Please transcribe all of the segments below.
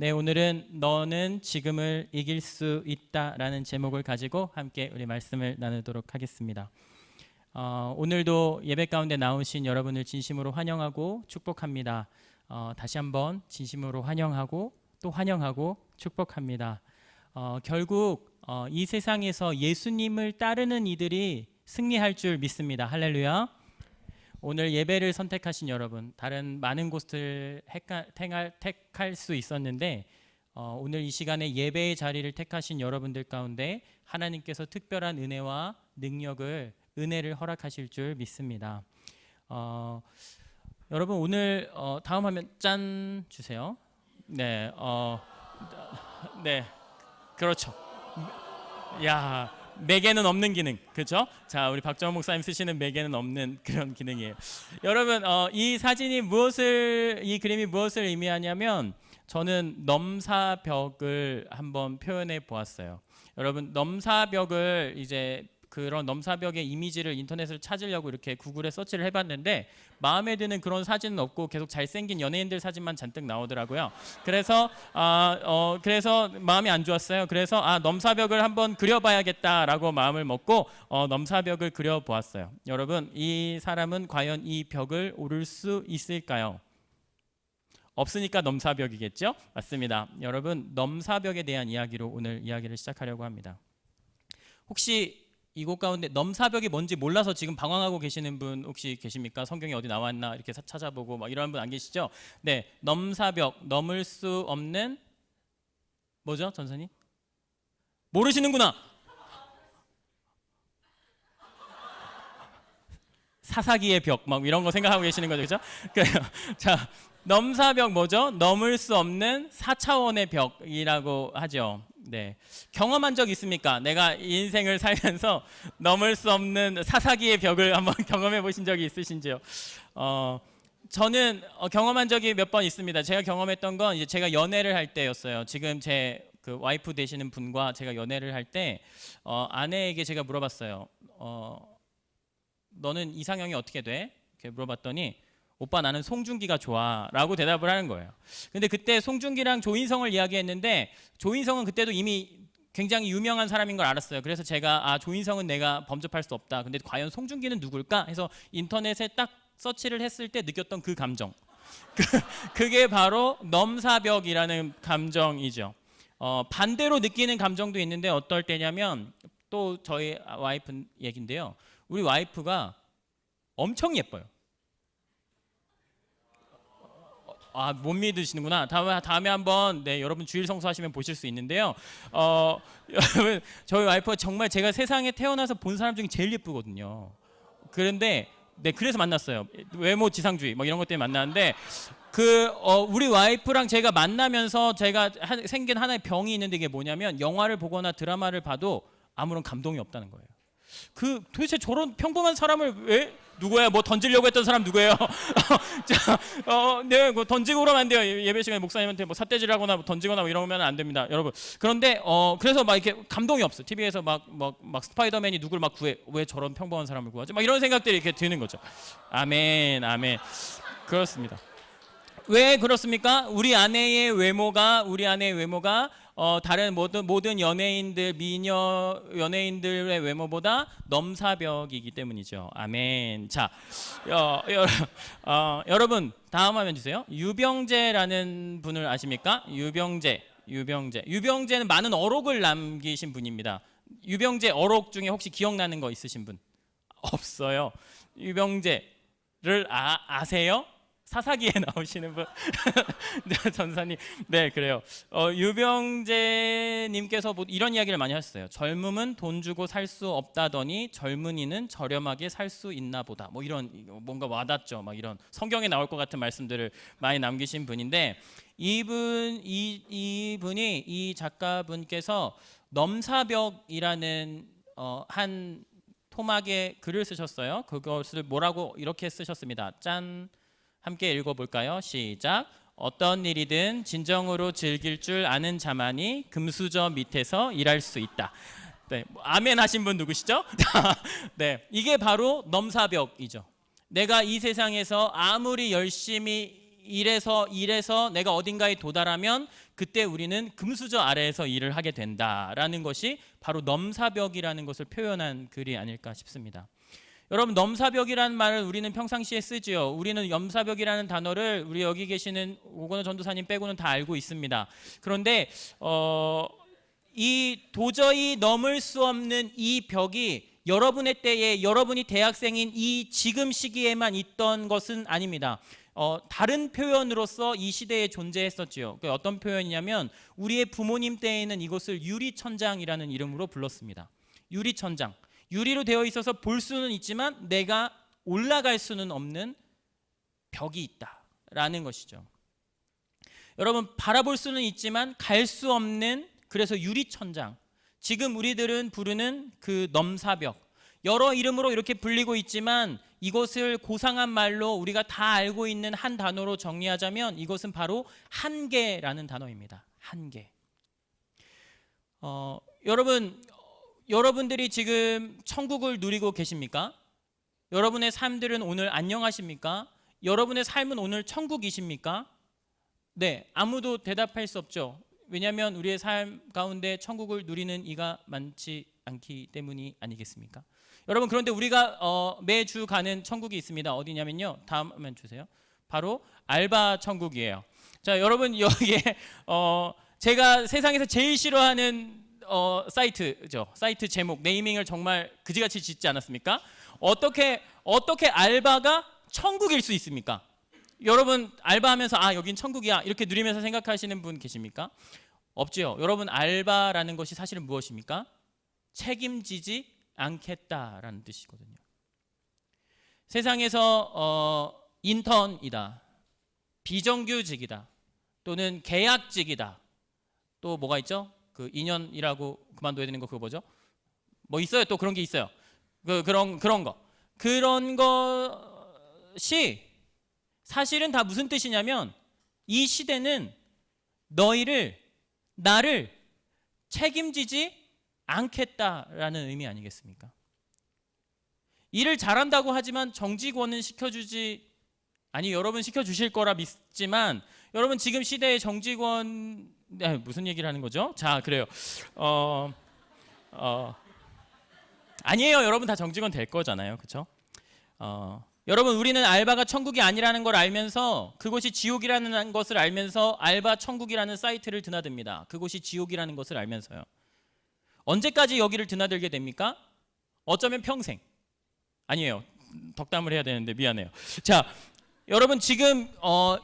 네, 오늘은 너는 지금을 이길 수 있다라는 제목을 가지고 함께 우리 말씀을 나누도록 하겠습니다. 오늘도 예배 가운데 나오신 여러분을 진심으로 환영하고 축복합니다. 다시 한번 진심으로 환영하고 또 환영하고 축복합니다. 결국 이 세상에서 예수님을 따르는 이들이 승리할 줄 믿습니다. 할렐루야. 오늘 예배를 선택하신 여러분, 다른 많은 곳을 택할 수 있었는데 오늘 이 시간에 예배의 자리를 택하신 여러분들 가운데 하나님께서 특별한 은혜와 은혜를 허락하실 줄 믿습니다. 여러분 오늘 다음 화면 짠 주세요. 네, 네, 그렇죠. 야. 매개는 없는 기능, 그렇죠? 자, 우리 박정원 목사님 쓰시는 매개는 없는 그런 기능이에요. 여러분, 이 그림이 무엇을 의미하냐면 저는 넘사벽을 한번 표현해 보았어요. 여러분, 넘사벽을 이제 그런 넘사벽의 이미지를 인터넷을 찾으려고 이렇게 구글에 서치를 해봤는데 마음에 드는 그런 사진은 없고 계속 잘생긴 연예인들 사진만 잔뜩 나오더라고요. 그래서 마음이 안 좋았어요. 그래서 넘사벽을 한번 그려봐야겠다라고 마음을 먹고 넘사벽을 그려보았어요. 여러분, 이 사람은 과연 이 벽을 오를 수 있을까요? 없으니까 넘사벽이겠죠? 맞습니다. 여러분, 넘사벽에 대한 이야기로 오늘 이야기를 시작하려고 합니다. 혹시 이곳 가운데 넘사벽이 뭔지 몰라서 지금 방황하고 계시는 분 혹시 계십니까? 성경에 어디 나왔나 이렇게 찾아보고 막 이런 분 안 계시죠? 네, 넘사벽, 넘을 수 없는 뭐죠, 전사님? 모르시는구나. 사사기의 벽, 막 이런 거 생각하고 계시는 거죠, 그렇죠? 자, 넘사벽 뭐죠? 넘을 수 없는 4차원의 벽이라고 하죠. 네, 경험한 적 있습니까? 내가 인생을 살면서 넘을 수 없는 사사기의 벽을 한번 경험해 보신 적이 있으신지요? 저는 경험한 적이 몇 번 있습니다. 제가 경험했던 건 이제 제가 연애를 할 때였어요. 지금 제 그 와이프 되시는 분과 제가 연애를 할 때 아내에게 제가 물어봤어요. 너는 이상형이 어떻게 돼? 이렇게 물어봤더니 오빠 나는 송중기가 좋아 라고 대답을 하는 거예요. 근데 그때 송중기랑 조인성을 이야기했는데 조인성은 그때도 이미 굉장히 유명한 사람인 걸 알았어요. 그래서 제가 조인성은 내가 범접할 수 없다. 근데 과연 송중기는 누굴까? 해서 인터넷에 딱 서치를 했을 때 느꼈던 그 감정. 그게 바로 넘사벽이라는 감정이죠. 반대로 느끼는 감정도 있는데 어떨 때냐면 또 저희 와이프 얘긴데요. 우리 와이프가 엄청 예뻐요. 못 믿으시는구나. 다음에 한번 여러분 주일 성수하시면 보실 수 있는데요. 여러분 저희 와이프가 정말 제가 세상에 태어나서 본 사람 중에 제일 예쁘거든요. 그런데 그래서 만났어요. 외모 지상주의 뭐 이런 것 때문에 만났는데 우리 와이프랑 제가 만나면서 제가 생긴 하나의 병이 있는데 이게 뭐냐면 영화를 보거나 드라마를 봐도 아무런 감동이 없다는 거예요. 도대체 저런 평범한 사람을 왜 누구야? 뭐 던지려고 했던 사람 누구예요? 자, 네, 뭐 던지고 그러면 안 돼요. 예배 시간에 목사님한테 뭐 삿대질하거나 뭐 던지거나 뭐 이러면 안 됩니다, 여러분. 그런데 그래서 막 이렇게 감동이 없어. TV에서 막 스파이더맨이 누굴 막 구해. 왜 저런 평범한 사람을 구하지? 막 이런 생각들이 이렇게 드는 거죠. 아멘, 아멘. 그렇습니다. 왜 그렇습니까? 우리 아내의 외모가 다른 모든 연예인들, 미녀 연예인들의 외모보다 넘사벽이기 때문이죠. 아멘. 자, 여러분 다음 화면 주세요. 유병재라는 분을 아십니까? 유병재는 많은 어록을 남기신 분입니다. 유병재 어록 중에 혹시 기억나는 거 있으신 분? 없어요. 유병재를 아세요? 사사기에 나오시는 분. 네, 전사님. 네, 그래요. 유병재님께서 이런 이야기를 많이 하셨어요. 젊음은 돈 주고 살 수 없다더니 젊은이는 저렴하게 살 수 있나 보다. 뭐 이런 뭔가 와닿죠. 막 이런 성경에 나올 것 같은 말씀들을 많이 남기신 분인데 이분이 이 작가분께서 넘사벽이라는 한 토막에 글을 쓰셨어요. 그것을 뭐라고 이렇게 쓰셨습니다. 짠. 함께 읽어볼까요? 시작. 어떤 일이든 진정으로 즐길 줄 아는 자만이 금수저 밑에서 일할 수 있다. 네, 아멘 하신 분 누구시죠? 네, 이게 바로 넘사벽이죠. 내가 이 세상에서 아무리 열심히 일에서 내가 어딘가에 도달하면 그때 우리는 금수저 아래에서 일을 하게 된다라는 것이 바로 넘사벽이라는 것을 표현한 글이 아닐까 싶습니다. 여러분, 넘사벽이라는 말을 우리는 평상시에 쓰지요. 우리는 넘사벽이라는 단어를 우리 여기 계시는 오건호 전도사님 빼고는 다 알고 있습니다. 그런데 이 도저히 넘을 수 없는 이 벽이 여러분의 때에, 여러분이 대학생인 이 지금 시기에만 있던 것은 아닙니다. 다른 표현으로서 이 시대에 존재했었지요. 어떤 표현이냐면 우리의 부모님 때에는 이것을 유리천장이라는 이름으로 불렀습니다. 유리천장. 유리로 되어 있어서 볼 수는 있지만 내가 올라갈 수는 없는 벽이 있다라는 것이죠. 여러분, 바라볼 수는 있지만 갈 수 없는, 그래서 유리천장. 지금 우리들은 부르는 그 넘사벽. 여러 이름으로 이렇게 불리고 있지만 이것을 고상한 말로 우리가 다 알고 있는 한 단어로 정리하자면 이것은 바로 한계라는 단어입니다. 한계. 여러분들이 지금 천국을 누리고 계십니까? 여러분의 삶들은 오늘 안녕하십니까? 여러분의 삶은 오늘 천국이십니까? 네, 아무도 대답할 수 없죠. 왜냐하면 우리의 삶 가운데 천국을 누리는 이가 많지 않기 때문이 아니겠습니까? 여러분, 그런데 우리가 매주 가는 천국이 있습니다. 어디냐면요, 다음 화면 주세요. 바로 알바 천국이에요. 자, 여러분, 여기에 제가 세상에서 제일 싫어하는 사이트죠. 사이트 제목, 네이밍을 정말 그지같이 짓지 않았습니까? 어떻게 알바가 천국일 수 있습니까? 여러분, 알바하면서 여긴 천국이야 이렇게 누리면서 생각하시는 분 계십니까? 없지요. 여러분, 알바라는 것이 사실은 무엇입니까? 책임지지 않겠다라는 뜻이거든요. 세상에서 인턴이다, 비정규직이다, 또는 계약직이다, 또 뭐가 있죠? 그 2년이라고 그만둬야 되는 거, 그거 뭐죠? 뭐 있어요. 또 그런 게 있어요. 그런 것이 사실은 다 무슨 뜻이냐면 이 시대는 나를 책임지지 않겠다라는 의미 아니겠습니까? 일을 잘한다고 하지만 정직원은 여러분 시켜주실 거라 믿지만, 여러분 지금 시대의 정직원, 무슨 얘기를 하는 거죠? 자, 그래요. 아니에요. 여러분 다 정직원 될 거잖아요. 그렇죠? 여러분, 우리는 알바가 천국이 아니라는 걸 알면서, 그것이 지옥이라는 것을 알면서 알바 천국이라는 사이트를 드나듭니다. 그것이 지옥이라는 것을 알면서요. 언제까지 여기를 드나들게 됩니까? 어쩌면 평생. 아니에요. 덕담을 해야 되는데 미안해요. 자, 여러분 지금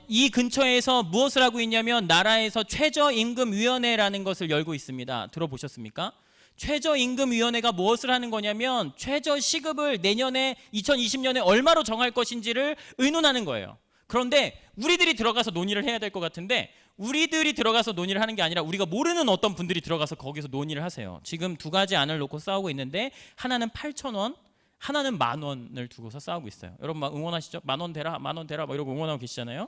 이 근처에서 무엇을 하고 있냐면 나라에서 최저임금위원회라는 것을 열고 있습니다. 들어보셨습니까? 최저임금위원회가 무엇을 하는 거냐면 최저시급을 내년에 2020년에 얼마로 정할 것인지를 의논하는 거예요. 그런데 우리들이 들어가서 논의를 해야 될 것 같은데, 우리들이 들어가서 논의를 하는 게 아니라 우리가 모르는 어떤 분들이 들어가서 거기서 논의를 하세요. 지금 두 가지 안을 놓고 싸우고 있는데 하나는 8,000원, 하나는 10,000원을 두고서 싸우고 있어요. 여러분 막 응원하시죠? 10,000원 대라, 10,000원 대라 막 이러고 응원하고 계시잖아요.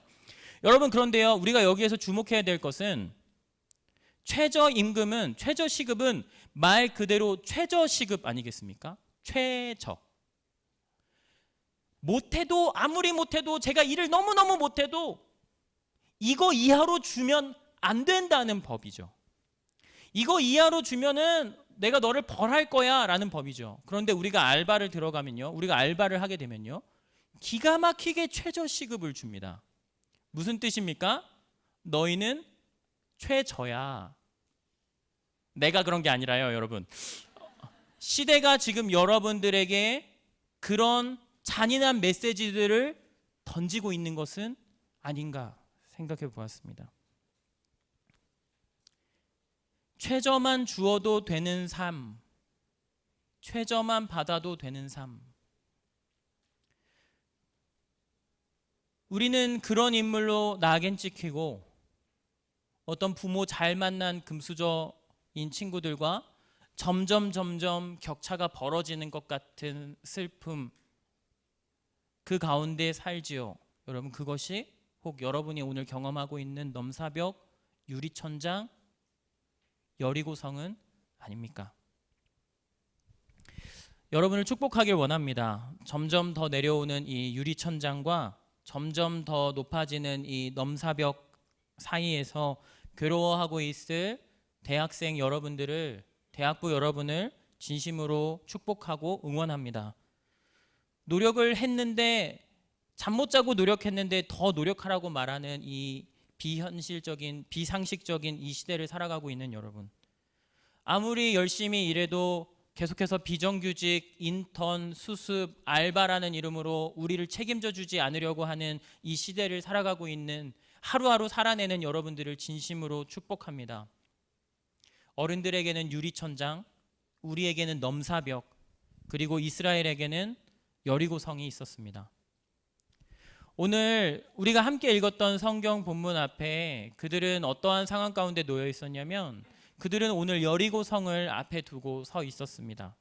여러분, 그런데요, 우리가 여기에서 주목해야 될 것은 최저임금은, 최저시급은 말 그대로 최저시급 아니겠습니까? 최저. 못해도, 아무리 못해도, 제가 일을 너무너무 못해도 이거 이하로 주면 안 된다는 법이죠. 이거 이하로 주면은 내가 너를 벌할 거야 라는 법이죠. 그런데 우리가 알바를 들어가면요, 우리가 알바를 하게 되면요, 기가 막히게 최저시급을 줍니다. 무슨 뜻입니까? 너희는 최저야. 내가 그런 게 아니라요, 여러분. 시대가 지금 여러분들에게 그런 잔인한 메시지들을 던지고 있는 것은 아닌가 생각해 보았습니다. 최저만 주어도 되는 삶, 최저만 받아도 되는 삶. 우리는 그런 인물로 낙인 찍히고 어떤 부모 잘 만난 금수저인 친구들과 점점 격차가 벌어지는 것 같은 슬픔, 그 가운데 살지요. 여러분, 그것이 혹 여러분이 오늘 경험하고 있는 넘사벽, 유리천장, 여리고성은 아닙니까? 여러분을 축복하길 원합니다. 점점 더 내려오는 이 유리천장과 점점 더 높아지는 이 넘사벽 사이에서 괴로워하고 있을 대학생 여러분들을, 대학부 여러분을 진심으로 축복하고 응원합니다. 노력을 했는데, 잠 못 자고 노력했는데 더 노력하라고 말하는 이 비현실적인, 비상식적인 이 시대를 살아가고 있는 여러분, 아무리 열심히 일해도 계속해서 비정규직, 인턴, 수습, 알바라는 이름으로 우리를 책임져 주지 않으려고 하는 이 시대를 살아가고 있는, 하루하루 살아내는 여러분들을 진심으로 축복합니다. 어른들에게는 유리천장, 우리에게는 넘사벽, 그리고 이스라엘에게는 여리고성이 있었습니다. 오늘 우리가 함께 읽었던 성경 본문 앞에 그들은 어떠한 상황 가운데 놓여 있었냐면, 그들은 오늘 여리고성을 앞에 두고 서 있었습니다.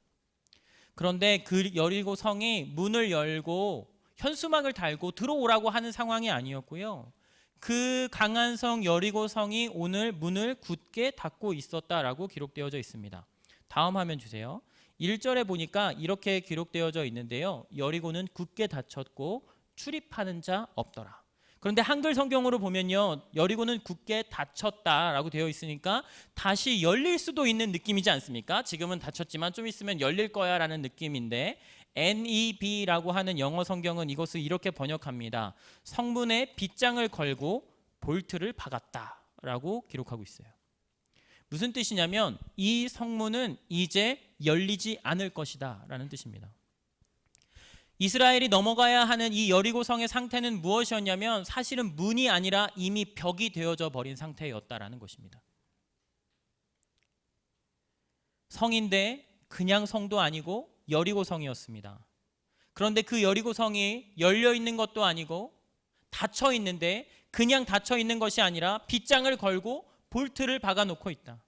그런데 그 여리고성이 문을 열고 현수막을 달고 들어오라고 하는 상황이 아니었고요. 그 강한 성 여리고성이 오늘 문을 굳게 닫고 있었다라고 기록되어져 있습니다. 다음 화면 주세요. 1절에 보니까 이렇게 기록되어져 있는데요. 여리고는 굳게 닫혔고 출입하는 자 없더라. 그런데 한글 성경으로 보면요, 여리고는 굳게 닫혔다라고 되어 있으니까 다시 열릴 수도 있는 느낌이지 않습니까? 지금은 닫혔지만 좀 있으면 열릴 거야 라는 느낌인데, NEB라고 하는 영어 성경은 이것을 이렇게 번역합니다. 성문에 빗장을 걸고 볼트를 박았다라고 기록하고 있어요. 무슨 뜻이냐면 이 성문은 이제 열리지 않을 것이다 라는 뜻입니다. 이스라엘이 넘어가야 하는 이 여리고성의 상태는 무엇이었냐면 사실은 문이 아니라 이미 벽이 되어져 버린 상태였다라는 것입니다. 성인데 그냥 성도 아니고 여리고성이었습니다. 그런데 그 여리고성이 열려 있는 것도 아니고 닫혀 있는데, 그냥 닫혀 있는 것이 아니라 빗장을 걸고 볼트를 박아 놓고 있다.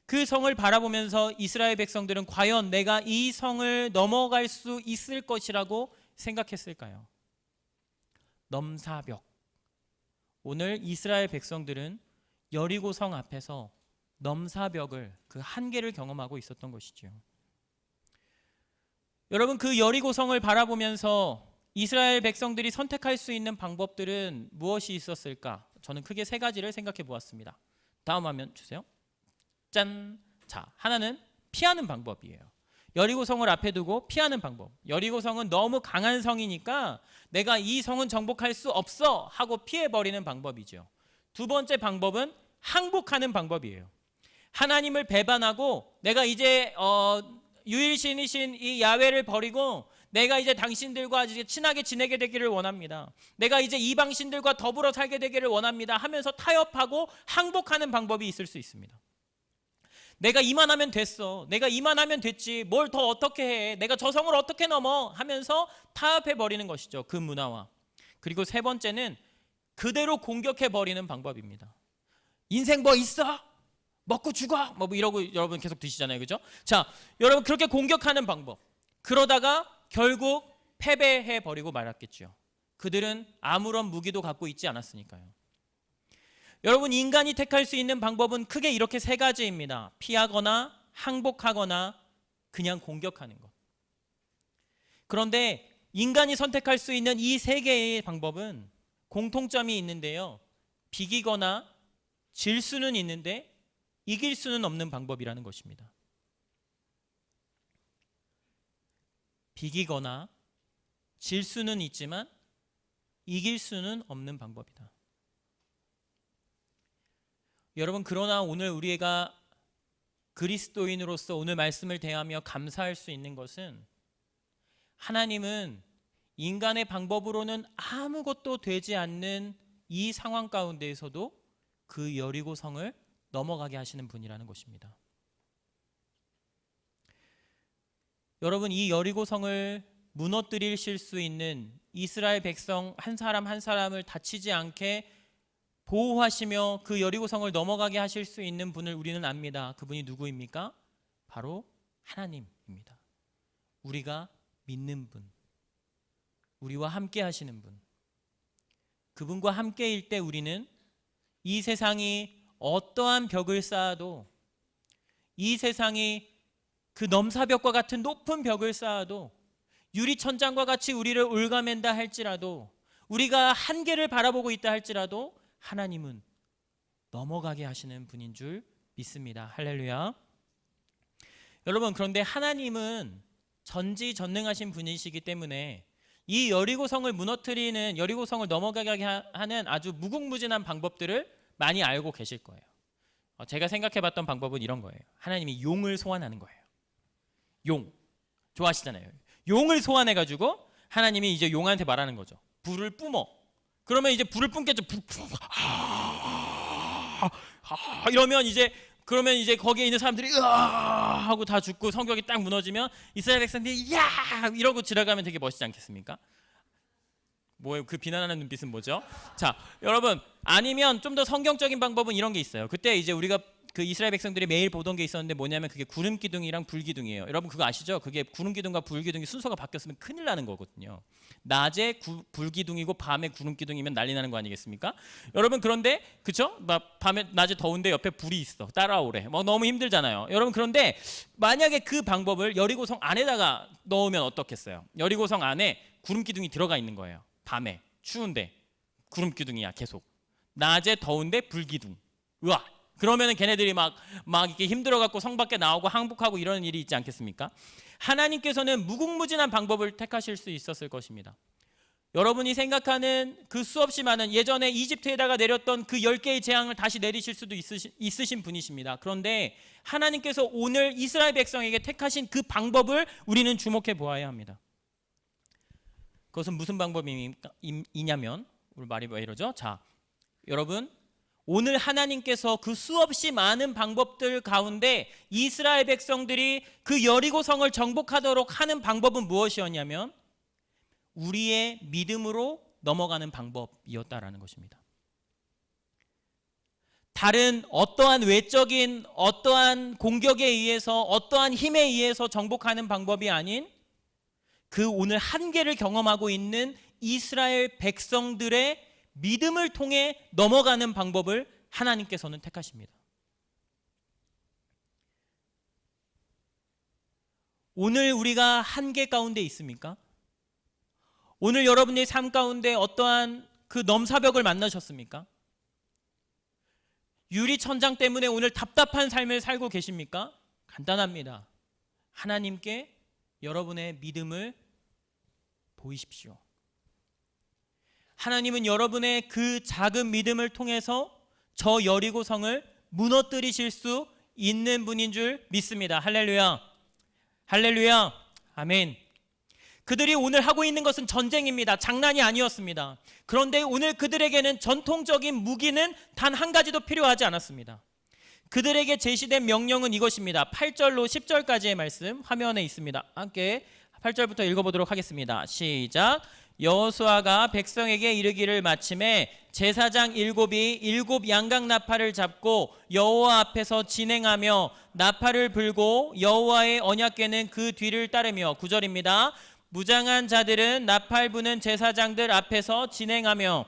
그 성을 바라보면서 이스라엘 백성들은 과연 내가 이 성을 넘어갈 수 있을 것이라고 생각했을까요? 넘사벽. 오늘 이스라엘 백성들은 여리고 성 앞에서 넘사벽을, 그 한계를 경험하고 있었던 것이죠. 여러분, 그 여리고 성을 바라보면서 이스라엘 백성들이 선택할 수 있는 방법들은 무엇이 있었을까? 저는 크게 세 가지를 생각해 보았습니다. 다음 화면 주세요. 짠! 자, 하나는 피하는 방법이에요. 여리고 성을 앞에 두고 피하는 방법. 여리고 성은 너무 강한 성이니까 내가 이 성은 정복할 수 없어 하고 피해버리는 방법이죠. 두 번째 방법은 항복하는 방법이에요. 하나님을 배반하고 내가 이제 유일신이신 이 야훼를 버리고 내가 이제 당신들과 이제 친하게 지내게 되기를 원합니다. 내가 이제 이방신들과 더불어 살게 되기를 원합니다 하면서 타협하고 항복하는 방법이 있을 수 있습니다. 내가 이만하면 됐어. 내가 이만하면 됐지. 뭘 더 어떻게 해. 내가 저 성을 어떻게 넘어 하면서 타협해버리는 것이죠. 그 문화와. 그리고 세 번째는 그대로 공격해버리는 방법입니다. 인생 뭐 있어? 먹고 죽어? 뭐 이러고 여러분 계속 드시잖아요. 그죠? 자, 여러분 그렇게 공격하는 방법. 그러다가 결국 패배해버리고 말았겠죠. 그들은 아무런 무기도 갖고 있지 않았으니까요. 여러분, 인간이 택할 수 있는 방법은 크게 이렇게 세 가지입니다. 피하거나 항복하거나 그냥 공격하는 것. 그런데 인간이 선택할 수 있는 이 세 개의 방법은 공통점이 있는데요. 비기거나 질 수는 있는데 이길 수는 없는 방법이라는 것입니다. 비기거나 질 수는 있지만 이길 수는 없는 방법이다. 여러분, 그러나 오늘 우리가 그리스도인으로서 오늘 말씀을 대하며 감사할 수 있는 것은, 하나님은 인간의 방법으로는 아무것도 되지 않는 이 상황 가운데에서도 그 여리고 성을 넘어가게 하시는 분이라는 것입니다. 여러분, 이 여리고 성을 무너뜨리실 수 있는 이스라엘 백성 한 사람 한 사람을 다치지 않게 보호하시며 그 여리고 성을 넘어가게 하실 수 있는 분을 우리는 압니다. 그분이 누구입니까? 바로 하나님입니다. 우리가 믿는 분, 우리와 함께 하시는 분. 그분과 함께일 때 우리는 이 세상이 어떠한 벽을 쌓아도, 이 세상이 그 넘사벽과 같은 높은 벽을 쌓아도, 유리천장과 같이 우리를 올가맨다 할지라도, 우리가 한계를 바라보고 있다 할지라도 하나님은 넘어가게 하시는 분인 줄 믿습니다. 할렐루야. 여러분, 그런데 하나님은 전지전능하신 분이시기 때문에 이 여리고성을 무너뜨리는, 여리고성을 넘어가게 하는 아주 무궁무진한 방법들을 많이 알고 계실 거예요. 제가 생각해봤던 방법은 이런 거예요. 하나님이 용을 소환하는 거예요. 용 좋아하시잖아요. 용을 소환해가지고 하나님이 이제 용한테 말하는 거죠. 불을 뿜어. 그러면 이제 불을 뿜겠죠. 이러면 이제, 그러면 이제 거기에 있는 사람들이 으아 하고 다 죽고 성벽이 딱 무너지면 이스라엘 백성들이 야 이러고 지나가면 되게 멋있지 않겠습니까? 뭐예요? 그 비난하는 눈빛은 뭐죠? 자, 여러분, 아니면 좀 더 성경적인 방법은 이런 게 있어요. 그때 이제 우리가 그 이스라엘 백성들이 매일 보던 게 있었는데 뭐냐면 그게 구름 기둥이랑 불 기둥이에요. 여러분 그거 아시죠? 그게 구름 기둥과 불 기둥이 순서가 바뀌었으면 큰일 나는 거거든요. 낮에 불 기둥이고 밤에 구름 기둥이면 난리 나는 거 아니겠습니까? 여러분, 그런데 그쵸? 막 밤에 낮에 더운데 옆에 불이 있어. 따라오래. 뭐 너무 힘들잖아요. 여러분, 그런데 만약에 그 방법을 여리고성 안에다가 넣으면 어떻겠어요? 여리고성 안에 구름 기둥이 들어가 있는 거예요. 밤에 추운데 구름 기둥이야 계속. 낮에 더운데 불 기둥. 으아. 그러면은 걔네들이 막 이렇게 힘들어갖고 성 밖에 나오고 항복하고 이런 일이 있지 않겠습니까? 하나님께서는 무궁무진한 방법을 택하실 수 있었을 것입니다. 여러분이 생각하는 그 수없이 많은, 예전에 이집트에다가 내렸던 그 10개의 재앙을 다시 내리실 수도 있으신 분이십니다. 그런데 하나님께서 오늘 이스라엘 백성에게 택하신 그 방법을 우리는 주목해 보아야 합니다. 그것은 무슨 방법이냐면, 우리 말이 왜 이러죠? 자, 여러분, 오늘 하나님께서 그 수없이 많은 방법들 가운데 이스라엘 백성들이 그 여리고성을 정복하도록 하는 방법은 무엇이었냐면 우리의 믿음으로 넘어가는 방법이었다라는 것입니다. 다른 어떠한 외적인 어떠한 공격에 의해서, 어떠한 힘에 의해서 정복하는 방법이 아닌 그 오늘 한계를 경험하고 있는 이스라엘 백성들의 믿음을 통해 넘어가는 방법을 하나님께서는 택하십니다. 오늘 우리가 한계 가운데 있습니까? 오늘 여러분의 삶 가운데 어떠한 그 넘사벽을 만나셨습니까? 유리천장 때문에 오늘 답답한 삶을 살고 계십니까? 간단합니다. 하나님께 여러분의 믿음을 보이십시오. 하나님은 여러분의 그 작은 믿음을 통해서 저 여리고성을 무너뜨리실 수 있는 분인 줄 믿습니다. 할렐루야. 할렐루야. 아멘. 그들이 오늘 하고 있는 것은 전쟁입니다. 장난이 아니었습니다. 그런데 오늘 그들에게는 전통적인 무기는 단 한 가지도 필요하지 않았습니다. 그들에게 제시된 명령은 이것입니다. 8절로 10절까지의 말씀 화면에 있습니다. 함께 8절부터 읽어보도록 하겠습니다. 시작. 여호수아가 백성에게 이르기를 마침에 제사장 7이 7 양각 나팔을 잡고 여호와 앞에서 진행하며 나팔을 불고 여호와의 언약궤는 그 뒤를 따르며 9절입니다. 무장한 자들은 나팔 부는 제사장들 앞에서 진행하며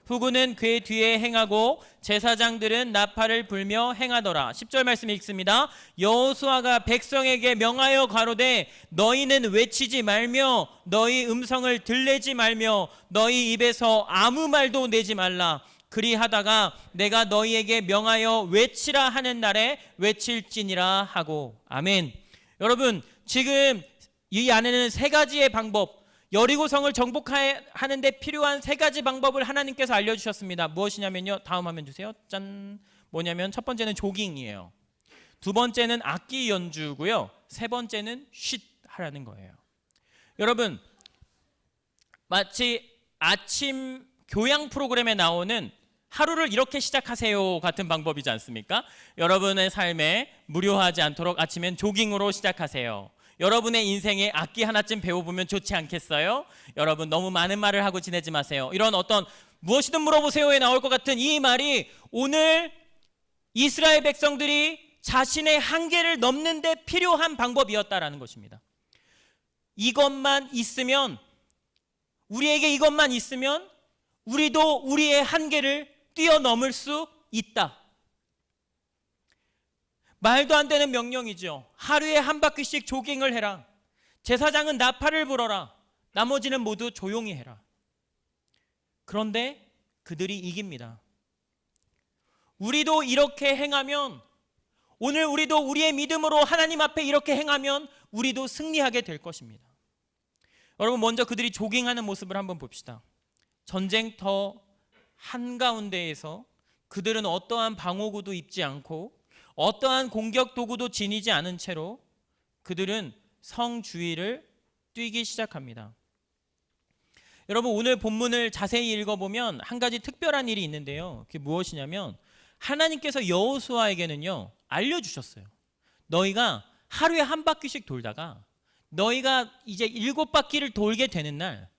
후구는 궤 뒤에 행하고 제사장들은 나팔을 불며 행하더라. 10절 말씀 읽습니다. 여호수아가 백성에게 명하여 가로되 너희는 외치지 말며 너희 음성을 들내지 말며 너희 입에서 아무 말도 내지 말라. 그리하다가 내가 너희에게 명하여 외치라 하는 날에 외칠지니라 하고. 아멘. 여러분, 지금 이 안에는 세 가지의 방법, 여리고성을 정복하는 데 필요한 세 가지 방법을 하나님께서 알려주셨습니다. 무엇이냐면요, 다음 화면 주세요. 짠. 뭐냐면 첫 번째는 조깅이에요. 두 번째는 악기 연주고요. 세 번째는 쉿 하라는 거예요. 여러분, 마치 아침 교양 프로그램에 나오는 하루를 이렇게 시작하세요 같은 방법이지 않습니까? 여러분의 삶에 무료하지 않도록 아침엔 조깅으로 시작하세요. 여러분의 인생에 악기 하나쯤 배워보면 좋지 않겠어요? 여러분, 너무 많은 말을 하고 지내지 마세요. 이런 어떤 무엇이든 물어보세요에 나올 것 같은 이 말이 오늘 이스라엘 백성들이 자신의 한계를 넘는 데 필요한 방법이었다라는 것입니다. 이것만 있으면, 우리에게 이것만 있으면 우리도 우리의 한계를 뛰어넘을 수 있다. 말도 안 되는 명령이죠. 하루에 한 바퀴씩 조깅을 해라. 제사장은 나팔을 불어라. 나머지는 모두 조용히 해라. 그런데 그들이 이깁니다. 우리도 이렇게 행하면, 오늘 우리도 우리의 믿음으로 하나님 앞에 이렇게 행하면 우리도 승리하게 될 것입니다. 여러분, 먼저 그들이 조깅하는 모습을 한번 봅시다. 전쟁터 한가운데에서 그들은 어떠한 방어구도 입지 않고 어떠한 공격 도구도 지니지 않은 채로 그들은 성 주위를 뛰기 시작합니다. 여러분, 오늘 본문을 자세히 읽어보면 한 가지 특별한 일이 있는데요. 그게 무엇이냐면 하나님께서 여호수아에게는요 알려주셨어요. 너희가 하루에 한 바퀴씩 돌다가 너희가 이제 7바퀴를 돌게 되는 날,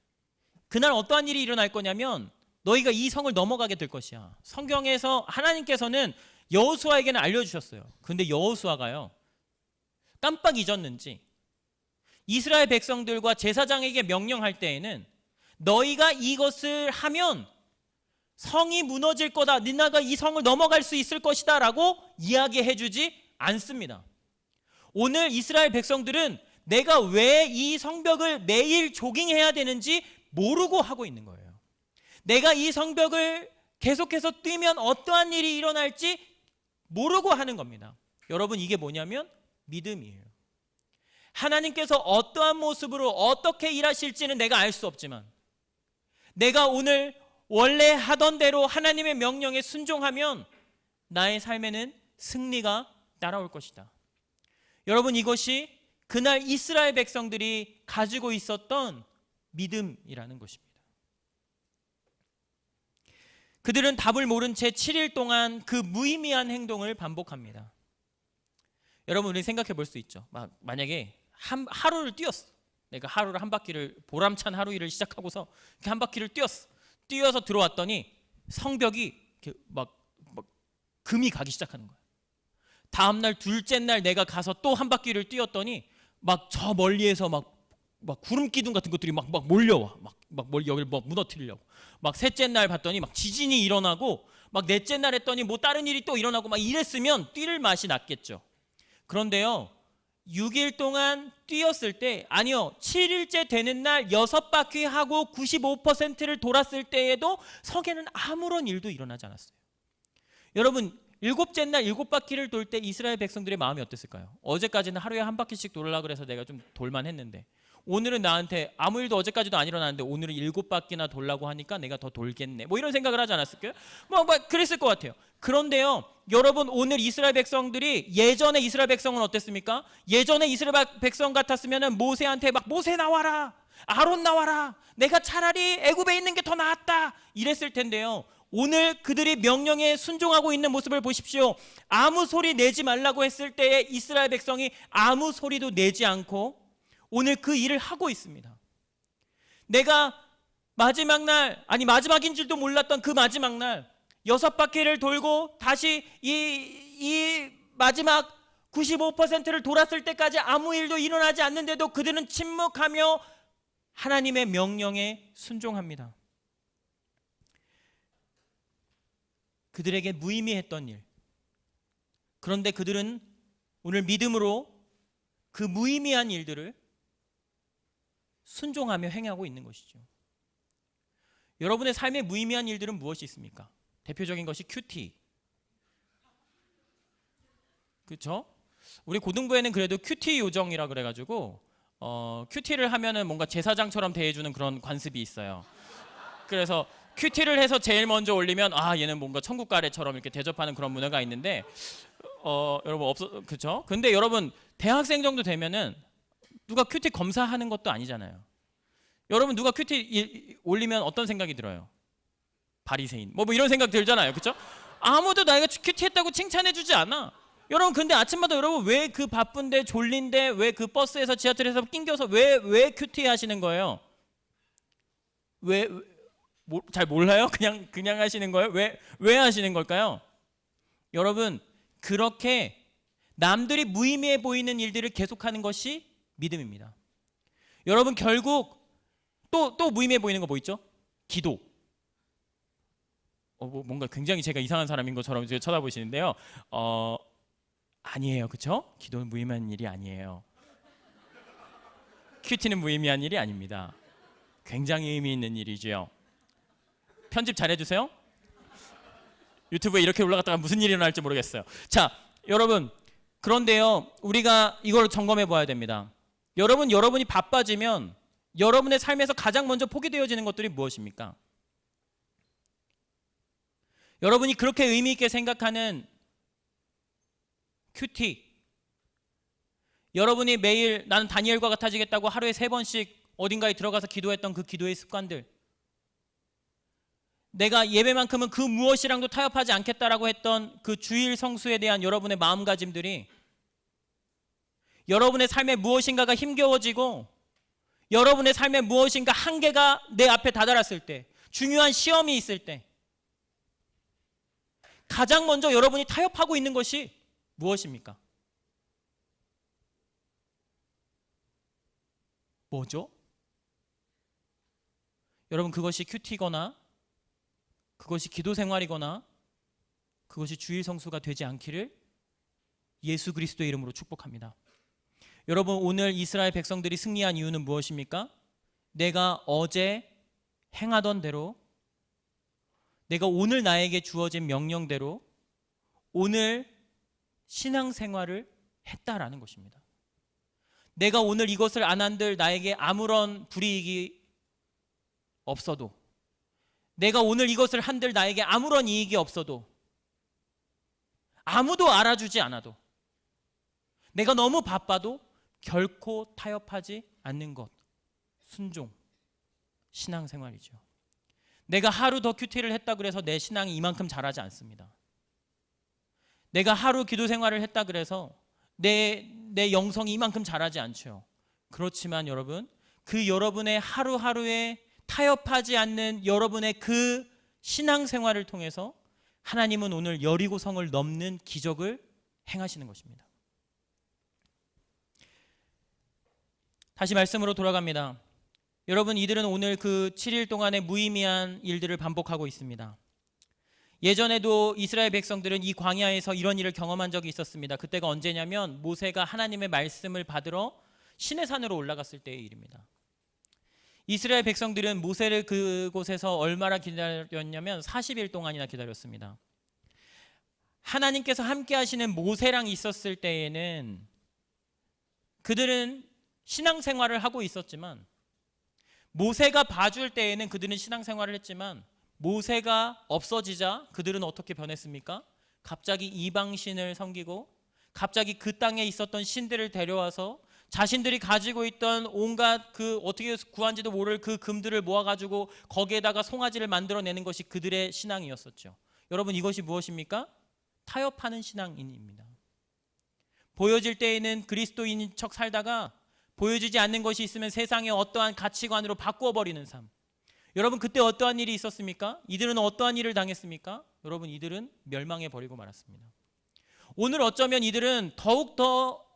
그날 어떠한 일이 일어날 거냐면 너희가 이 성을 넘어가게 될 것이야. 성경에서 하나님께서는 여호수아에게는 알려주셨어요. 근데 여호수아가요 깜빡 잊었는지 이스라엘 백성들과 제사장에게 명령할 때에는 너희가 이것을 하면 성이 무너질 거다, 너희가 이 성을 넘어갈 수 있을 것이다 라고 이야기해주지 않습니다. 오늘 이스라엘 백성들은 내가 왜 이 성벽을 매일 조깅해야 되는지 모르고 하고 있는 거예요. 내가 이 성벽을 계속해서 뛰면 어떠한 일이 일어날지 모르고 하는 겁니다. 여러분, 이게 뭐냐면 믿음이에요. 하나님께서 어떠한 모습으로 어떻게 일하실지는 내가 알 수 없지만 내가 오늘 원래 하던 대로 하나님의 명령에 순종하면 나의 삶에는 승리가 따라올 것이다. 여러분, 이것이 그날 이스라엘 백성들이 가지고 있었던 믿음이라는 것입니다. 그들은 답을 모른 채 7일 동안 그 무의미한 행동을 반복합니다. 여러분, 우리 생각해 볼 수 있죠. 만약에 하루를 뛰었어. 내가 하루를 한 바퀴를, 보람찬 하루 일을 시작하고서 이렇게 한 바퀴를 뛰어서 들어왔더니 성벽이 이렇게 막 금이 가기 시작하는 거야. 다음날 둘째 날 내가 가서 또 한 바퀴를 뛰었더니 막 저 멀리에서 막 구름 기둥 같은 것들이 막 몰려와. 여기를 무너뜨리려고. 막 셋째 날 봤더니 막 지진이 일어나고, 막 넷째 날 했더니 뭐 다른 일이 또 일어나고, 막 이랬으면 뛸 맛이 났겠죠. 그런데요, 6일 동안 뛰었을 때, 아니요, 7일째 되는 날 6바퀴 하고 95%를 돌았을 때에도 성에는 아무런 일도 일어나지 않았어요. 여러분, 7째 날 7바퀴를 돌 때 이스라엘 백성들의 마음이 어땠을까요? 어제까지는 하루에 한 바퀴씩 돌으려고 그래서 내가 좀 돌만 했는데, 오늘은 나한테 아무 일도 어제까지도 안 일어났는데 오늘은 7바퀴나 돌라고 하니까 내가 더 돌겠네, 뭐 이런 생각을 하지 않았을까요? 그랬을 것 같아요. 그런데요, 여러분, 오늘 이스라엘 백성들이, 예전에 이스라엘 백성은 어땠습니까? 예전에 이스라엘 백성 같았으면 모세한테 모세 나와라, 아론 나와라, 내가 차라리 애굽에 있는 게 더 낫다 이랬을 텐데요, 오늘 그들이 명령에 순종하고 있는 모습을 보십시오. 아무 소리 내지 말라고 했을 때에 이스라엘 백성이 아무 소리도 내지 않고 오늘 그 일을 하고 있습니다. 내가 마지막 날, 아니 마지막인 줄도 몰랐던 그 마지막 날 6바퀴를 돌고 다시 이 마지막 95%를 돌았을 때까지 아무 일도 일어나지 않는데도 그들은 침묵하며 하나님의 명령에 순종합니다. 그들에게 무의미했던 일, 그런데 그들은 오늘 믿음으로 그 무의미한 일들을 순종하며 행하고 있는 것이죠. 여러분의 삶의 무의미한 일들은 무엇이 있습니까? 대표적인 것이 큐티. 그렇죠? 우리 고등부에는 그래도 큐티 요정이라 그래가지고 큐티를 하면은 뭔가 제사장처럼 대해주는 그런 관습이 있어요. 그래서 큐티를 해서 제일 먼저 올리면 얘는 뭔가 천국 가래처럼 이렇게 대접하는 그런 문화가 있는데 여러분 그렇죠? 근데 여러분, 대학생 정도 되면은 누가 큐티 검사하는 것도 아니잖아요. 여러분, 누가 큐티 올리면 어떤 생각이 들어요? 바리새인 뭐 이런 생각 들잖아요. 그렇죠? 아무도 내가 큐티했다고 칭찬해주지 않아. 여러분, 근데 아침마다 여러분 왜 그 바쁜데 졸린데 왜 그 버스에서 지하철에서 낑겨서 왜 큐티 하시는 거예요? 잘 몰라요? 그냥 하시는 거예요? 왜 하시는 걸까요? 여러분, 그렇게 남들이 무의미해 보이는 일들을 계속하는 것이 믿음입니다. 여러분, 결국 또 무의미해 보이는 거 뭐 있죠? 기도. 뭔가 굉장히 제가 이상한 사람인 것처럼 쳐다보시는데요. 아니에요, 그렇죠? 기도는 무의미한 일이 아니에요. 큐티는 무의미한 일이 아닙니다. 굉장히 의미 있는 일이죠. 편집 잘해주세요. 유튜브에 이렇게 올라갔다가 무슨 일이 일어날지 모르겠어요. 자, 여러분, 그런데요, 우리가 이걸 점검해 봐야 됩니다. 여러분이 바빠지면 여러분의 삶에서 가장 먼저 포기되어지는 것들이 무엇입니까? 여러분이 그렇게 의미 있게 생각하는 큐티, 여러분이 매일 나는 다니엘과 같아지겠다고 하루에 3번씩 어딘가에 들어가서 기도했던 그 기도의 습관들, 내가 예배만큼은 그 무엇이랑도 타협하지 않겠다라고 했던 그 주일 성수에 대한 여러분의 마음가짐들이 여러분의 삶에 무엇인가가 힘겨워지고 여러분의 삶에 무엇인가 한계가 내 앞에 다다랐을 때, 중요한 시험이 있을 때 가장 먼저 여러분이 타협하고 있는 것이 무엇입니까? 뭐죠? 여러분, 그것이 큐티거나 그것이 기도 생활이거나 그것이 주일 성수가 되지 않기를 예수 그리스도의 이름으로 축복합니다. 여러분, 오늘 이스라엘 백성들이 승리한 이유는 무엇입니까? 내가 어제 행하던 대로, 내가 오늘 나에게 주어진 명령대로 오늘 신앙생활을 했다라는 것입니다. 내가 오늘 이것을 안 한들 나에게 아무런 불이익이 없어도, 내가 오늘 이것을 한들 나에게 아무런 이익이 없어도, 아무도 알아주지 않아도, 내가 너무 바빠도 결코 타협하지 않는 것, 순종, 신앙생활이죠. 내가 하루 더 큐티를 했다 그래서 내 신앙이 이만큼 자라지 않습니다. 내가 하루 기도 생활을 했다 그래서 내 영성이 이만큼 자라지 않죠. 그렇지만 여러분, 그 여러분의 하루하루에 타협하지 않는 여러분의 그 신앙생활을 통해서 하나님은 오늘 여리고성을 넘는 기적을 행하시는 것입니다. 다시 말씀으로 돌아갑니다. 여러분, 이들은 오늘 그 7일 동안의 무의미한 일들을 반복하고 있습니다. 예전에도 이스라엘 백성들은 이 광야에서 이런 일을 경험한 적이 있었습니다. 그때가 언제냐면 모세가 하나님의 말씀을 받으러 시내산으로 올라갔을 때의 일입니다. 이스라엘 백성들은 모세를 그곳에서 얼마나 기다렸냐면 40일 동안이나 기다렸습니다. 하나님께서 함께 하시는 모세랑 있었을 때에는 그들은 신앙생활을 하고 있었지만, 모세가 봐줄 때에는 그들은 신앙생활을 했지만, 모세가 없어지자 그들은 어떻게 변했습니까? 갑자기 이방신을 섬기고 갑자기 그 땅에 있었던 신들을 데려와서 자신들이 가지고 있던 온갖 그 어떻게 구한지도 모를 그 금들을 모아가지고 거기에다가 송아지를 만들어내는 것이 그들의 신앙이었었죠. 여러분, 이것이 무엇입니까? 타협하는 신앙인입니다. 보여질 때에는 그리스도인인 척 살다가 보여지지 않는 것이 있으면 세상의 어떠한 가치관으로 바꾸어버리는 삶. 여러분, 그때 어떠한 일이 있었습니까? 이들은 어떠한 일을 당했습니까? 여러분, 이들은 멸망해버리고 말았습니다. 오늘 어쩌면 이들은 더욱더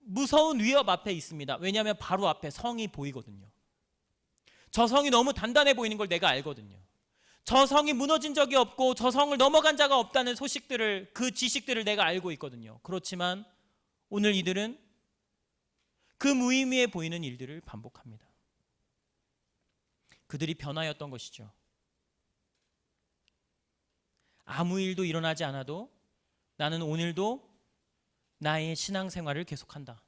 무서운 위협 앞에 있습니다. 왜냐하면 바로 앞에 성이 보이거든요. 저 성이 너무 단단해 보이는 걸 내가 알거든요. 저 성이 무너진 적이 없고 저 성을 넘어간 자가 없다는 소식들을, 그 지식들을 내가 알고 있거든요. 그렇지만 오늘 이들은 그 무의미해 보이는 일들을 반복합니다. 그들이 변화였던 것이죠. 아무 일도 일어나지 않아도 나는 오늘도 나의 신앙생활을 계속한다.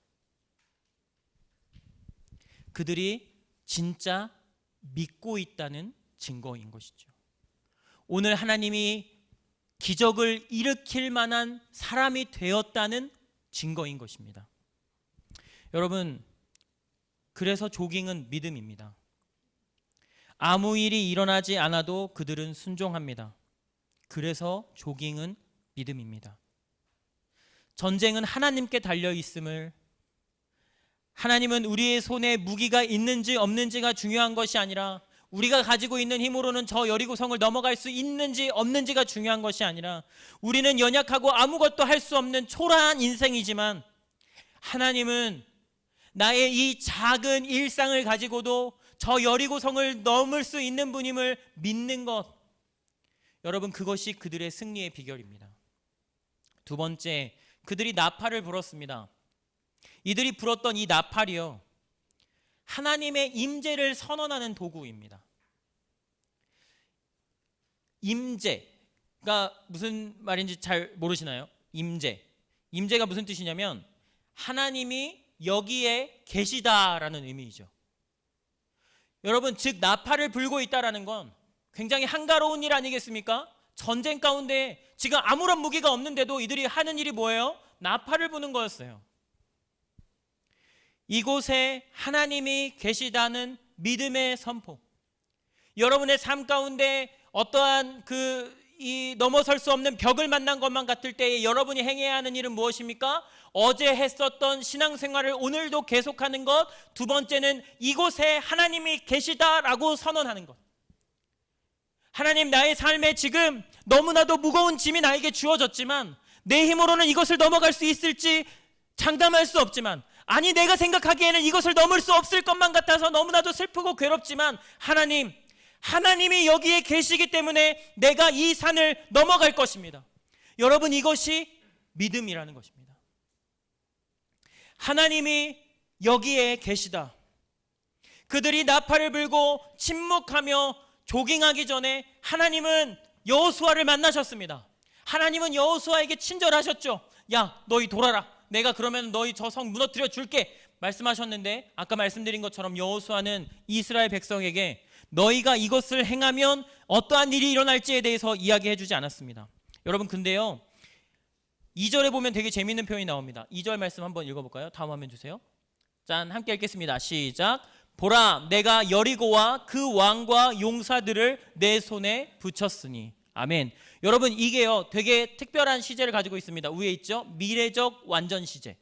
그들이 진짜 믿고 있다는 증거인 것이죠. 오늘 하나님이 기적을 일으킬 만한 사람이 되었다는 증거인 것입니다. 여러분, 그래서 조깅은 믿음입니다. 아무 일이 일어나지 않아도 그들은 순종합니다. 그래서 조깅은 믿음입니다. 전쟁은 하나님께 달려 있음을, 하나님은 우리의 손에 무기가 있는지 없는지가 중요한 것이 아니라, 우리가 가지고 있는 힘으로는 저 여리고성을 넘어갈 수 있는지 없는지가 중요한 것이 아니라, 우리는 연약하고 아무것도 할 수 없는 초라한 인생이지만 하나님은 나의 이 작은 일상을 가지고도 저 여리고성을 넘을 수 있는 분임을 믿는 것, 여러분, 그것이 그들의 승리의 비결입니다. 두 번째, 그들이 나팔을 불었습니다. 이들이 불었던 이 나팔이요, 하나님의 임재를 선언하는 도구입니다. 임재가 무슨 말인지 잘 모르시나요? 임재가 무슨 뜻이냐면 하나님이 여기에 계시다라는 의미이죠. 여러분, 즉 나팔을 불고 있다라는 건 굉장히 한가로운 일 아니겠습니까? 전쟁 가운데 지금 아무런 무기가 없는데도 이들이 하는 일이 뭐예요? 나팔을 부는 거였어요. 이곳에 하나님이 계시다는 믿음의 선포. 여러분의 삶 가운데 어떠한 넘어설 수 없는 벽을 만난 것만 같을 때에 여러분이 행해야 하는 일은 무엇입니까? 어제 했었던 신앙생활을 오늘도 계속하는 것. 두 번째는 이곳에 하나님이 계시다라고 선언하는 것. 하나님, 나의 삶에 지금 너무나도 무거운 짐이 나에게 주어졌지만 내 힘으로는 이것을 넘어갈 수 있을지 장담할 수 없지만, 아니 내가 생각하기에는 이것을 넘을 수 없을 것만 같아서 너무나도 슬프고 괴롭지만 하나님이 여기에 계시기 때문에 내가 이 산을 넘어갈 것입니다. 여러분, 이것이 믿음이라는 것입니다. 하나님이 여기에 계시다. 그들이 나팔을 불고 침묵하며 조깅하기 전에 하나님은 여호수아를 만나셨습니다. 하나님은 여호수아에게 친절하셨죠. 야, 너희 돌아라. 내가 그러면 너희 저 성 무너뜨려 줄게 말씀하셨는데, 아까 말씀드린 것처럼 여호수아는 이스라엘 백성에게 너희가 이것을 행하면 어떠한 일이 일어날지에 대해서 이야기해 주지 않았습니다. 여러분, 근데요 2절에 보면 되게 재미있는 표현이 나옵니다. 2절 말씀 한번 읽어볼까요? 다음 화면 주세요. 짠, 함께 읽겠습니다. 시작. 보라, 내가 여리고와 그 왕과 용사들을 내 손에 붙였으니. 아멘. 여러분, 이게요 되게 특별한 시제를 가지고 있습니다. 위에 있죠? 미래적 완전 시제.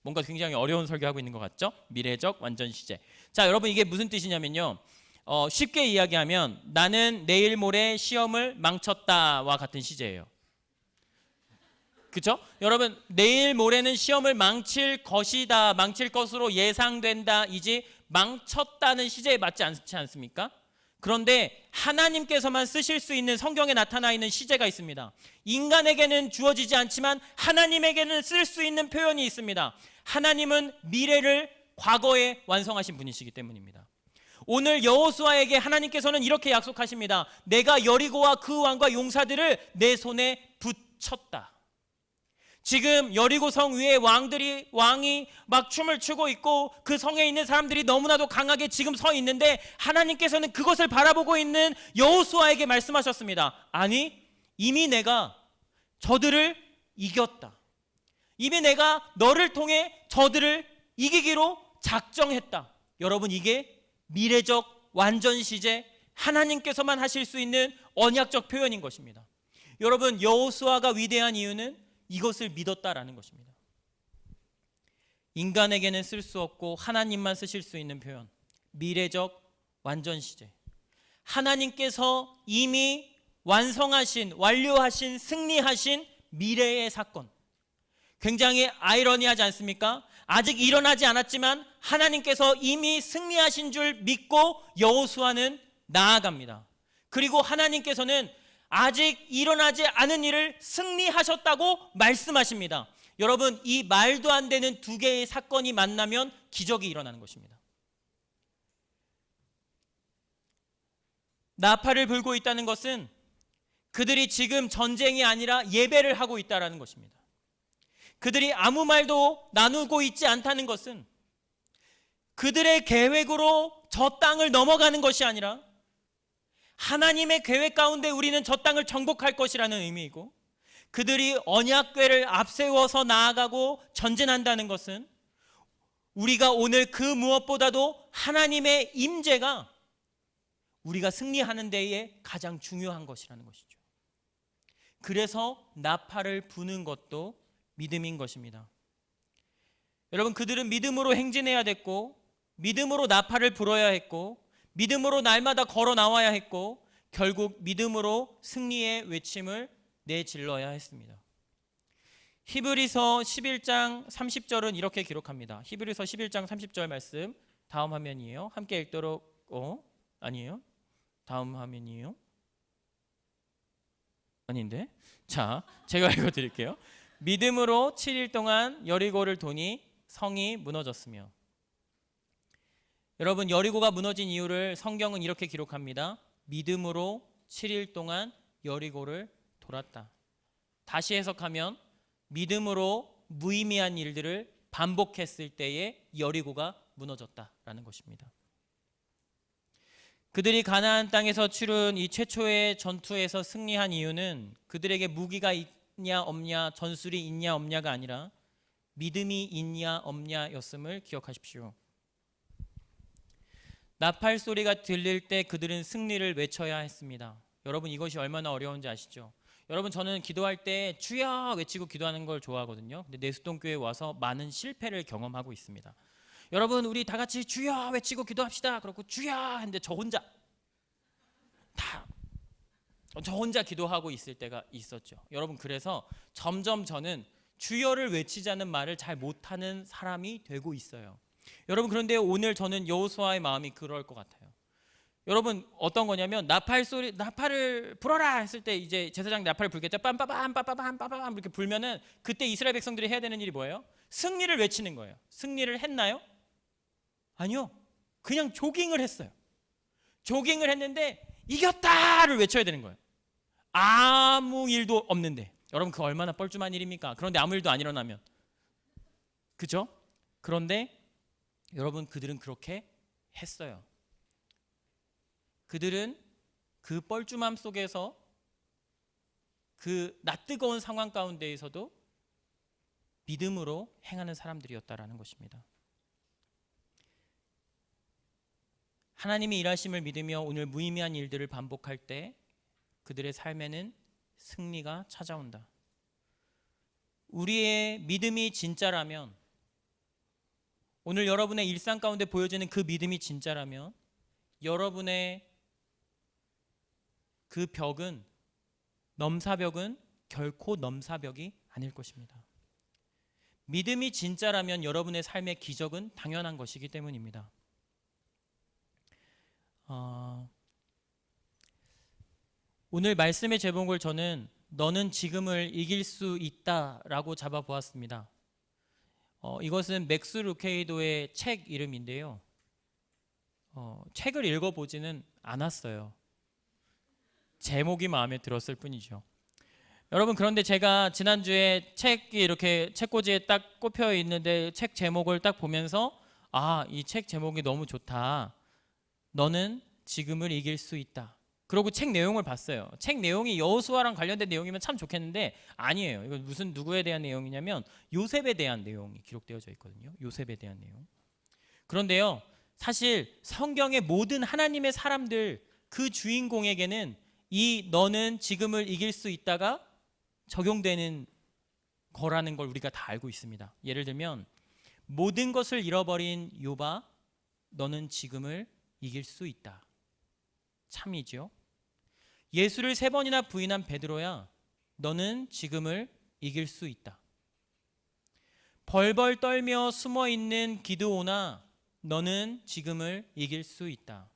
뭔가 굉장히 어려운 설교하고 있는 것 같죠? 미래적 완전 시제. 자, 여러분, 이게 무슨 뜻이냐면요, 쉽게 이야기하면 나는 내일 모레 시험을 망쳤다와 같은 시제예요. 그렇죠? 여러분, 내일 모레는 시험을 망칠 것이다, 망칠 것으로 예상된다, 이지 망쳤다는 시제에 맞지 않지 않습니까? 그런데 하나님께서만 쓰실 수 있는 성경에 나타나 있는 시제가 있습니다. 인간에게는 주어지지 않지만 하나님에게는 쓸 수 있는 표현이 있습니다. 하나님은 미래를 과거에 완성하신 분이시기 때문입니다. 오늘 여호수아에게 하나님께서는 이렇게 약속하십니다. 내가 여리고와 그 왕과 용사들을 내 손에 붙였다. 지금 여리고 성 위에 왕이 막 춤을 추고 있고 그 성에 있는 사람들이 너무나도 강하게 지금 서 있는데, 하나님께서는 그것을 바라보고 있는 여호수아에게 말씀하셨습니다. 아니, 이미 내가 저들을 이겼다. 이미 내가 너를 통해 저들을 이기기로 작정했다. 여러분, 이게 미래적 완전 시제, 하나님께서만 하실 수 있는 언약적 표현인 것입니다. 여러분, 여호수아가 위대한 이유는 이것을 믿었다라는 것입니다. 인간에게는 쓸 수 없고 하나님만 쓰실 수 있는 표현, 미래적 완전 시제. 하나님께서 이미 완성하신, 완료하신, 승리하신 미래의 사건. 굉장히 아이러니하지 않습니까? 아직 일어나지 않았지만 하나님께서 이미 승리하신 줄 믿고 여호수아는 나아갑니다. 그리고 하나님께서는 아직 일어나지 않은 일을 승리하셨다고 말씀하십니다. 여러분, 이 말도 안 되는 두 개의 사건이 만나면 기적이 일어나는 것입니다. 나팔을 불고 있다는 것은 그들이 지금 전쟁이 아니라 예배를 하고 있다는 것입니다. 그들이 아무 말도 나누고 있지 않다는 것은 그들의 계획으로 저 땅을 넘어가는 것이 아니라 하나님의 계획 가운데 우리는 저 땅을 정복할 것이라는 의미이고, 그들이 언약궤를 앞세워서 나아가고 전진한다는 것은 우리가 오늘 그 무엇보다도 하나님의 임재가 우리가 승리하는 데에 가장 중요한 것이라는 것이죠. 그래서 나팔을 부는 것도 믿음인 것입니다. 여러분, 그들은 믿음으로 행진해야 됐고, 믿음으로 나팔을 불어야 했고, 믿음으로 날마다 걸어 나와야 했고, 결국 믿음으로 승리의 외침을 내질러야 했습니다. 히브리서 11장 30절은 이렇게 기록합니다. 히브리서 11장 30절 말씀, 다음 화면이에요. 함께 읽도록. 아니에요? 다음 화면이에요? 아닌데? 자, 제가 읽어드릴게요. 믿음으로 7일 동안 여리고를 도니 성이 무너졌으며. 여러분, 여리고가 무너진 이유를 성경은 이렇게 기록합니다. 믿음으로 7일 동안 여리고를 돌았다. 다시 해석하면 믿음으로 무의미한 일들을 반복했을 때에 여리고가 무너졌다라는 것입니다. 그들이 가나안 땅에서 치른 이 최초의 전투에서 승리한 이유는 그들에게 무기가 있냐 없냐, 전술이 있냐 없냐가 아니라 믿음이 있냐 없냐였음을 기억하십시오. 나팔 소리가 들릴 때 그들은 승리를 외쳐야 했습니다. 여러분, 이것이 얼마나 어려운지 아시죠? 여러분, 저는 기도할 때 주여 외치고 기도하는 걸 좋아하거든요. 근데 내수동교회에 와서 많은 실패를 경험하고 있습니다. 여러분, 우리 다 같이 주여 외치고 기도합시다. 그렇고 주여 했는데 저 혼자 기도하고 있을 때가 있었죠. 여러분, 그래서 점점 저는 주여를 외치자는 말을 잘 못하는 사람이 되고 있어요. 여러분, 그런데 오늘 저는 여호수아의 마음이 그럴 것 같아요. 여러분, 어떤 거냐면 나팔을 불어라 했을 때 이제 제사장 나팔을 불겠죠. 빰빠밤 빠빠밤 빠빠밤 이렇게 불면은 그때 이스라엘 백성들이 해야 되는 일이 뭐예요? 승리를 외치는 거예요. 승리를 했나요? 아니요. 그냥 조깅을 했어요. 조깅을 했는데 이겼다를 외쳐야 되는 거예요. 아무 일도 없는데. 여러분, 그 얼마나 뻘쭘한 일입니까? 그런데 아무 일도 안 일어나면. 그죠? 그런데 여러분, 그들은 그렇게 했어요. 그들은 그 뻘쭘함 속에서, 그 낯뜨거운 상황 가운데에서도 믿음으로 행하는 사람들이었다라는 것입니다. 하나님이 일하심을 믿으며 오늘 무의미한 일들을 반복할 때 그들의 삶에는 승리가 찾아온다. 우리의 믿음이 진짜라면, 오늘 여러분의 일상 가운데 보여지는 그 믿음이 진짜라면 여러분의 그 벽은, 넘사벽은 결코 넘사벽이 아닐 것입니다. 믿음이 진짜라면 여러분의 삶의 기적은 당연한 것이기 때문입니다. 오늘 말씀의 제목을 저는 너는 지금을 이길 수 있다라고 잡아보았습니다. 이것은 맥스 루케이도의 책 이름인데요. 책을 읽어보지는 않았어요. 제목이 마음에 들었을 뿐이죠. 여러분, 그런데 제가 지난주에 책이 이렇게 책꽂이에 딱 꼽혀 있는데 책 제목을 딱 보면서 이 책 제목이 너무 좋다. 너는 지금을 이길 수 있다. 그리고 책 내용을 봤어요. 책 내용이 여호수아랑 관련된 내용이면 참 좋겠는데 아니에요. 이건 무슨 누구에 대한 내용이냐면 요셉에 대한 내용이 기록되어져 있거든요. 요셉에 대한 내용. 그런데요, 사실 성경의 모든 하나님의 사람들, 그 주인공에게는 이 너는 지금을 이길 수 있다가 적용되는 거라는 걸 우리가 다 알고 있습니다. 예를 들면 모든 것을 잃어버린 욥아, 너는 지금을 이길 수 있다. 참이죠. 예수를 3번이나 부인한 베드로야, 너는 지금을 이길 수 있다. 벌벌 떨며 숨어있는 기드온아, 너는 지금을 이길 수 있다.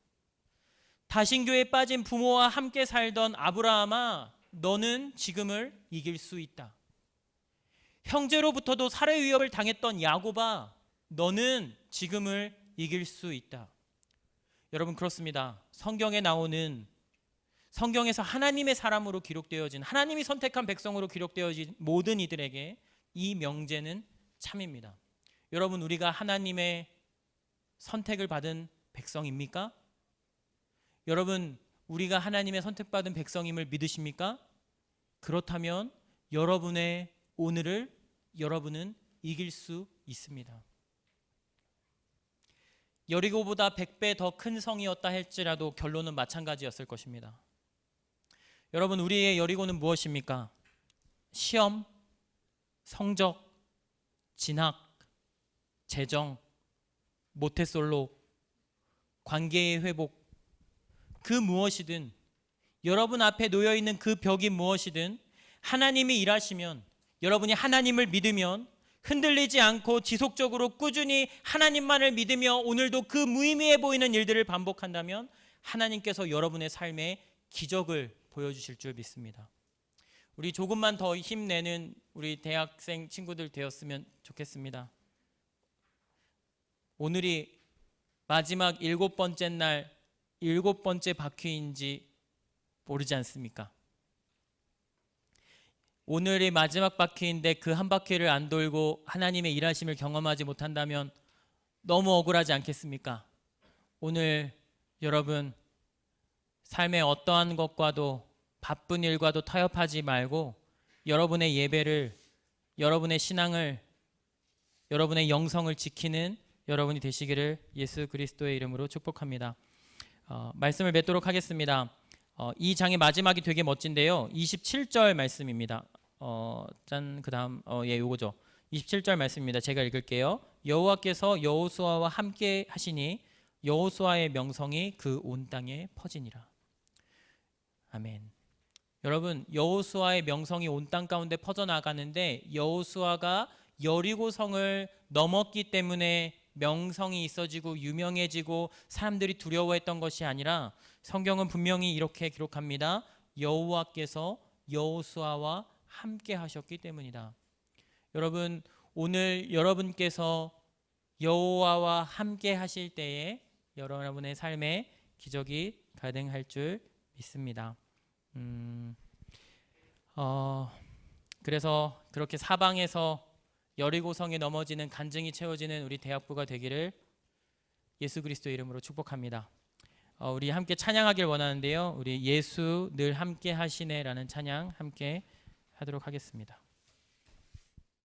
다신교에 빠진 부모와 함께 살던 아브라함아, 너는 지금을 이길 수 있다. 형제로부터도 살해 위협을 당했던 야곱아, 너는 지금을 이길 수 있다. 여러분, 그렇습니다. 성경에서 하나님의 사람으로 기록되어진, 하나님이 선택한 백성으로 기록되어진 모든 이들에게 이 명제는 참입니다. 여러분, 우리가 하나님의 선택을 받은 백성입니까? 여러분, 우리가 하나님의 선택받은 백성임을 믿으십니까? 그렇다면 여러분의 오늘을 여러분은 이길 수 있습니다. 여리고보다 100배 더 큰 성이었다 할지라도 결론은 마찬가지였을 것입니다. 여러분, 우리의 여리고는 무엇입니까? 시험, 성적, 진학, 재정, 모태솔로, 관계의 회복, 그 무엇이든, 여러분 앞에 놓여있는 그 벽이 무엇이든 하나님이 일하시면, 여러분이 하나님을 믿으면, 흔들리지 않고 지속적으로 꾸준히 하나님만을 믿으며 오늘도 그 무의미해 보이는 일들을 반복한다면 하나님께서 여러분의 삶에 기적을 보여주실 줄 믿습니다. 우리 조금만 더 힘내는 우리 대학생 친구들 되었으면 좋겠습니다. 오늘이 마지막 7번째 날 7번째 바퀴인지 모르지 않습니까? 오늘이 마지막 바퀴인데 그 한 바퀴를 안 돌고 하나님의 일하심을 경험하지 못한다면 너무 억울하지 않겠습니까? 오늘 여러분 삶의 어떠한 것과도 바쁜 일과도 타협하지 말고 여러분의 예배를, 여러분의 신앙을, 여러분의 영성을 지키는 여러분이 되시기를 예수 그리스도의 이름으로 축복합니다. 말씀을 맺도록 하겠습니다. 이 장의 마지막이 되게 멋진데요. 27절 말씀입니다. 그다음 요거죠. 27절 말씀입니다. 제가 읽을게요. 여호와께서 여호수아와 함께 하시니 여호수아의 명성이 그 온 땅에 퍼지니라. 아멘. 여러분, 여호수아의 명성이 온 땅 가운데 퍼져나가는데 여호수아가 여리고성을 넘었기 때문에 명성이 있어지고 유명해지고 사람들이 두려워했던 것이 아니라 성경은 분명히 이렇게 기록합니다. 여호와께서 여호수아와 함께 하셨기 때문이다. 여러분, 오늘 여러분께서 여호와와 함께 하실 때에 여러분의 삶에 기적이 가능할 줄 믿습니다. 그래서 그렇게 사방에서 여리고성에 넘어지는 간증이 채워지는 우리 대학부가 되기를 예수 그리스도의 이름으로 축복합니다. 우리 함께 찬양하길 원하는데요. 우리 예수 늘 함께 하시네라는 찬양 함께 하도록 하겠습니다.